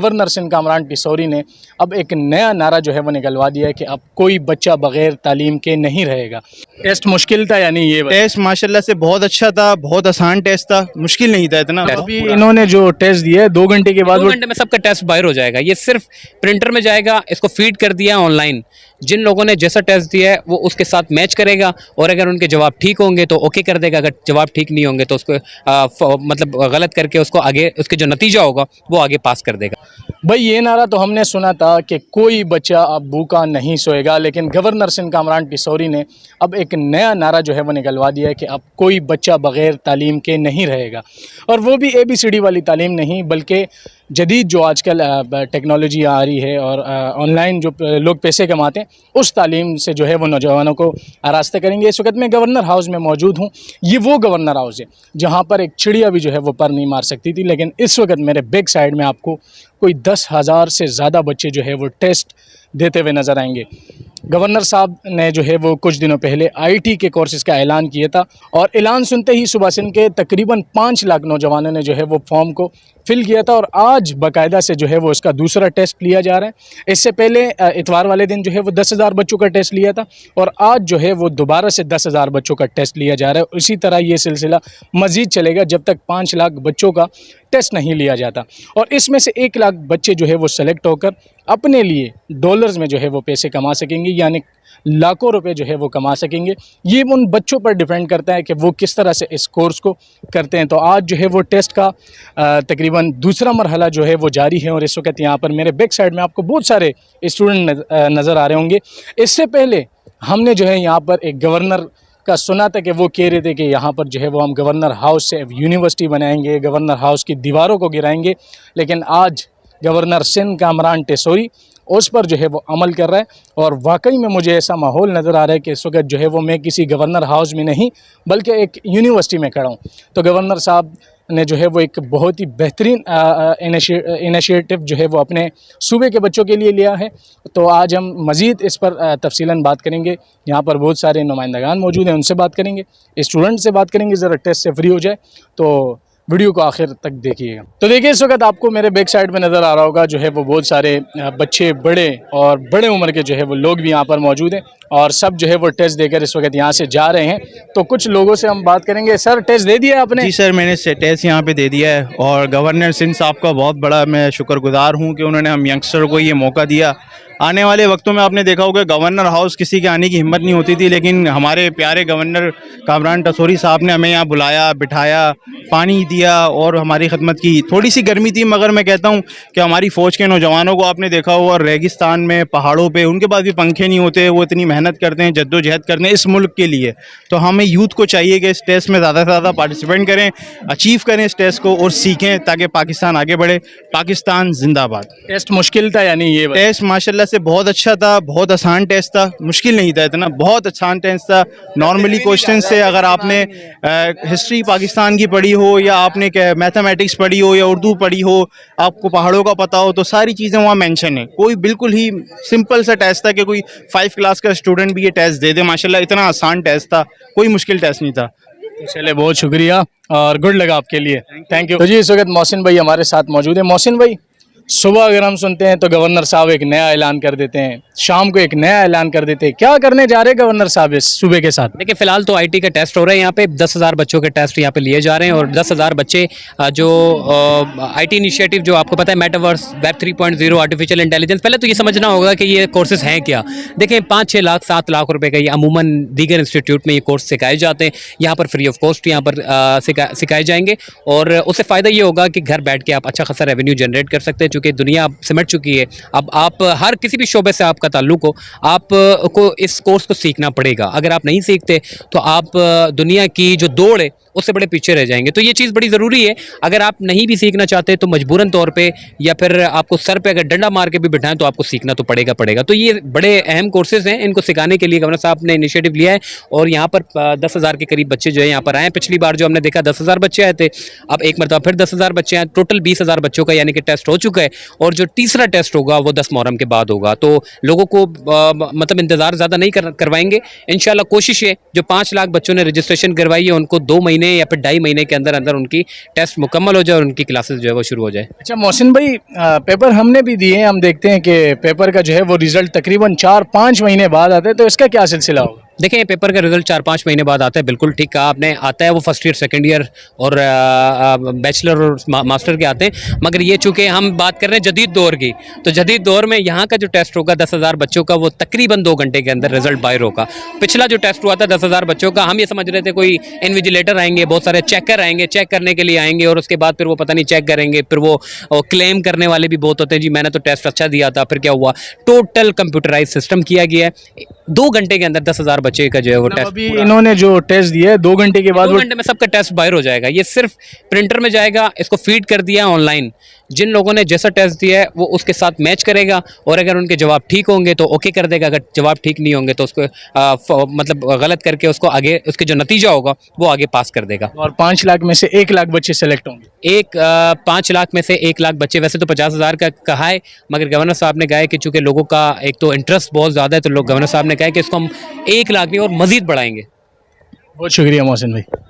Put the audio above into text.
Governor Sindh Kamran टिसौरी ने अब एक नया नारा जो है वो निकलवा दिया है कि अब कोई बच्चा बगैर तालीम के नहीं रहेगा। टेस्ट मुश्किल था यानी ये टेस्ट माशाल्लाह से बहुत अच्छा था, बहुत आसान टेस्ट था, मुश्किल नहीं था इतना। अभी इन्होंने जो टेस्ट दिया है 2 घंटे के बाद 2 घंटे में सबका टेस्ट बाहर हो जाएगा। ये सिर्फ प्रिंटर में जाएगा, इसको फीड कर दिया ऑनलाइन। जिन लोगों ने जैसा टेस्ट दिया है वो उसके साथ मैच करेगा और अगर उनके जवाब ठीक होंगे तो ओके कर देगा, अगर जवाब ठीक नहीं होंगे तो उसको मतलब गलत करके उसको आगे उसके जो नतीजा होगा वो आगे पास कर देगा। भाई ये नारा तो हमने सुना था कि कोई बच्चा अब भूखा नहीं सोएगा, लेकिन गवर्नर सिंध कामरान टिसौरी ने अब एक नया नारा जो है वो निकलवा दिया है कि अब कोई बच्चा बगैर तालीम के नहीं रहेगा। और वो भी ABCD वाली तालीम नहीं, बल्कि जदीद जो आजकल टेक्नोलॉजी आ रही है और ऑनलाइन जो लोग पैसे कमाते हैं उस तालीम से जो है वो नौजवानों को आरास्ता करेंगे। इस वक्त मैं गवर्नर हाउस में मौजूद हूँ। ये वो गवर्नर हाउस है जहाँ पर एक चिड़िया भी जो है वो पर नहीं मार सकती थी, लेकिन इस वक्त मेरे बैक साइड में आपको कोई 10,000 से ज़्यादा बच्चे जो है वो टेस्ट देते हुए नज़र आएंगे। गवर्नर साहब ने जो है वो कुछ दिनों पहले IT के कोर्सेज का ऐलान किया था और ऐलान सुनते ही सुबह सिंध के तकरीबन 5 लाख नौजवानों ने जो है वो फॉर्म को फिल किया था और आज बाकायदा से जो है वो उसका दूसरा टेस्ट लिया जा रहा है। इससे पहले इतवार वाले दिन जो है वो 10,000 बच्चों का टेस्ट लिया था और आज जो है वो दोबारा से 10,000 बच्चों का टेस्ट लिया जा रहा है। इसी तरह ये सिलसिला मज़ीद चलेगा जब तक 5 लाख बच्चों का टेस्ट नहीं लिया जाता और इसमें से 1 लाख बच्चे जो है वो सेलेक्ट होकर अपने लिए डॉलर्स में जो है वो पैसे कमा सकेंगे, यानी लाखों रुपए जो है वो कमा सकेंगे। ये उन बच्चों पर डिपेंड करता है कि वो किस तरह से इस कोर्स को करते हैं। तो आज जो है वो टेस्ट का तकरीबन दूसरा मरहला जो है वो जारी है और इस वक्त यहाँ पर मेरे बैक साइड में आपको बहुत सारे स्टूडेंट नज़र आ रहे होंगे। इससे पहले हमने जो है यहाँ पर एक गवर्नर का सुना था कि वो कह रहे थे कि यहाँ पर जो है वो हम गवर्नर हाउस से यूनिवर्सिटी बनाएंगे, गवर्नर हाउस की दीवारों को गिराएंगे, लेकिन आज गवर्नर सिंध कामरान टिसौरी उस पर जो है वो अमल कर रहा है और वाकई में मुझे ऐसा माहौल नज़र आ रहा है कि इस वक्त जो है वो मैं किसी गवर्नर हाउस में नहीं बल्कि एक यूनिवर्सिटी में खड़ा हूँ। तो गवर्नर साहब ने जो है वो एक बहुत ही बेहतरीन इनिशिएटिव जो है वो अपने सूबे के बच्चों के लिए लिया है। तो आज हम मज़ीद इस पर तफसीलन बात करेंगे। यहाँ पर बहुत सारे नुमाइंदगान मौजूद हैं, उनसे बात करेंगे, स्टूडेंट से बात करेंगे, ज़रा टेस्ट से फ्री हो जाए। तो वीडियो को आखिर तक देखिएगा। तो देखिए इस वक्त आपको मेरे बैक साइड में नज़र आ रहा होगा जो है वो बहुत सारे बच्चे, बड़े और बड़े उम्र के जो है वो लोग भी यहाँ पर मौजूद हैं और सब जो है वो टेस्ट देकर इस वक्त यहाँ से जा रहे हैं। तो कुछ लोगों से हम बात करेंगे। सर टेस्ट दे दिया आपने? जी सर, मैंने टेस्ट यहाँ पे दे दिया है और गवर्नर सिंध साहब का बहुत बड़ा मैं शुक्रगुजार हूँ कि उन्होंने हम यंगस्टर को ये मौका दिया। आने वाले वक्तों में आपने देखा होगा गवर्नर हाउस किसी के आने की हिम्मत नहीं होती थी, लेकिन हमारे प्यारे गवर्नर कामरान टिसौरी साहब ने हमें यहाँ बुलाया, बिठाया, पानी दिया और हमारी खिदमत की। थोड़ी सी गर्मी थी मगर मैं कहता हूँ कि हमारी फ़ौज के नौजवानों को आपने देखा होगा रेगिस्तान में, पहाड़ों पे, उनके पास भी पंखे नहीं होते, वो इतनी मेहनत करते हैं, जद्दोजहद करते हैं इस मुल्क के लिए। तो हमें यूथ को चाहिए कि इस टेस्ट में ज़्यादा से ज़्यादा पार्टिसिपेट करें, अचीव करें इस टेस्ट को और सीखें ताकि पाकिस्तान आगे बढ़े। पाकिस्तान जिंदाबाद। टेस्ट मुश्किल था यानी ये टेस्ट माशाल्लाह से बहुत अच्छा था, बहुत आसान टेस्ट था, मुश्किल नहीं था इतना, बहुत आसान टेस्ट था। नॉर्मली क्वेश्चन से अगर आपने हिस्ट्री पाकिस्तान की पढ़ी हो या आपने मैथमेटिक्स पढ़ी हो या उर्दू पढ़ी हो, आपको पहाड़ों का पता हो, तो सारी चीज़ें वहाँ मेंशन है। कोई बिल्कुल ही सिंपल सा टेस्ट था कि कोई 5 क्लास का स्टूडेंट भी ये टेस्ट दे दे। माशाल्लाह इतना आसान टेस्ट था, कोई मुश्किल टेस्ट नहीं था। चले बहुत शुक्रिया और गुड लगा आपके लिए, थैंक यू। तो जी इस वक्त मोहसिन भाई हमारे साथ मौजूद है। मोहसिन भाई, सुबह अगर हम सुनते हैं तो गवर्नर साहब एक नया ऐलान कर देते हैं, शाम को एक नया ऐलान कर देते हैं, क्या करने जा रहे हैं गवर्नर साहब इस सूबे के साथ? देखिए फिलहाल तो IT का टेस्ट हो रहा है यहाँ पे, 10,000 बच्चों के टेस्ट यहाँ पे लिए जा रहे हैं और 10,000 बच्चे जो IT इनिशिएटिव जो आपको पता है मेटावर्स, वेब 3.0, आर्टिफिशियल इंटेलिजेंस, पहले तो ये समझना होगा कि ये कोर्सेज हैं क्या। देखें 5-6 लाख 7 लाख रुपए का ये अमूमन दीगर इंस्टीट्यूट में ये कोर्स सिखाए जाते हैं, यहाँ पर फ्री ऑफ कॉस्ट यहाँ पर सिखाए जाएंगे और उससे फ़ायदा ये होगा कि घर बैठ के आप अच्छा खासा रेवेन्यू जनरेट कर सकते हैं। चूँकि दुनिया अब सिमट चुकी है, अब आप हर किसी भी शोबे से आपका ताल्लुक हो, आपको इस कोर्स को सीखना पड़ेगा। अगर आप नहीं सीखते तो आप दुनिया की जो दौड़ है उससे बड़े पीछे रह जाएंगे। तो ये चीज़ बड़ी ज़रूरी है। अगर आप नहीं भी सीखना चाहते तो मजबूरन तौर पे या फिर आपको सर पे अगर डंडा मार के भी बिठाएं तो आपको सीखना तो पड़ेगा। तो ये बड़े अहम कोर्सेज हैं, इनको सिखाने के लिए गवर्नर साहब ने इनिशिएटिव लिया है और यहाँ पर 10,000 के करीब बच्चे जो है यहाँ पर आए। पिछली बार जो हमने देखा 10,000 बच्चे आए थे, अब एक मरतबा फिर 10,000 बच्चे आए। टोटल 20,000 बच्चों का यानी कि टेस्ट हो चुका है और जो तीसरा टेस्ट होगा वो 10 मुहर्रम के बाद होगा। तो लोगों को मतलब इंतज़ार ज़्यादा नहीं करवाएंगे। इंशाल्लाह कोशिश है जो 5 लाख बच्चों ने रजिस्ट्रेशन करवाई है उनको 2 महीने महीने या फिर 2.5 महीने के अंदर अंदर उनकी टेस्ट मुकम्मल हो जाए और उनकी क्लासेस जो है वो शुरू हो जाए। अच्छा मोहसिन भाई, पेपर हमने भी दिए हैं, हम देखते हैं कि पेपर का जो है वो रिज़ल्ट तकरीबन 4-5 महीने बाद आता है, तो इसका क्या सिलसिला होगा? देखें, ये पेपर का रिजल्ट 4-5 महीने बाद आता है, बिल्कुल ठीक कहा आपने। आता है वो फर्स्ट ईयर, सेकंड ईयर और बैचलर और मास्टर के आते हैं। मगर ये चूँकि हम बात कर रहे हैं जदीद दौर की, तो जदीद दौर में यहाँ का जो टेस्ट होगा 10,000 बच्चों का, वो तकरीबन 2 घंटे के अंदर रिजल्ट बाहर होगा। पिछला जो टेस्ट हुआ था 10,000 बच्चों का, हम ये समझ रहे थे कोई इन्विजिलेटर आएंगे, बहुत सारे चेकर आएंगे, चेक करने के लिए आएंगे और उसके बाद फिर वो पता नहीं चेक करेंगे, फिर वो क्लेम करने वाले भी बहुत होते हैं, जी मैंने तो टेस्ट अच्छा दिया था। फिर क्या हुआ, टोटल कंप्यूटराइज सिस्टम किया गया है। 2 घंटे के अंदर 10,000 बच्चे का जो है वो टेस्ट, अभी इन्होंने जो टेस्ट दिया है 2 घंटे के बाद 2 घंटे में सबका टेस्ट बाहर हो जाएगा। ये सिर्फ प्रिंटर में जाएगा, इसको फीड कर दिया ऑनलाइन। जिन लोगों ने जैसा टेस्ट दिया है वो उसके साथ मैच करेगा और अगर उनके जवाब ठीक होंगे तो ओके कर देगा, अगर जवाब ठीक नहीं होंगे तो उसको मतलब गलत करके उसको आगे, उसके जो नतीजा होगा वो आगे पास कर देगा। और 5 लाख में से 1 लाख बच्चे सेलेक्ट होंगे। 5 लाख में से 1 लाख बच्चे, वैसे तो 50,000 का कहा है, मगर गवर्नर साहब ने कहा है कि चूंकि लोगों का एक तो इंटरेस्ट बहुत ज़्यादा है, तो लोग, गवर्नर साहब ने कहा है कि इसको हम 1 लाख नहीं और मज़ीद बढ़ाएंगे। बहुत शुक्रिया मोहसिन भाई।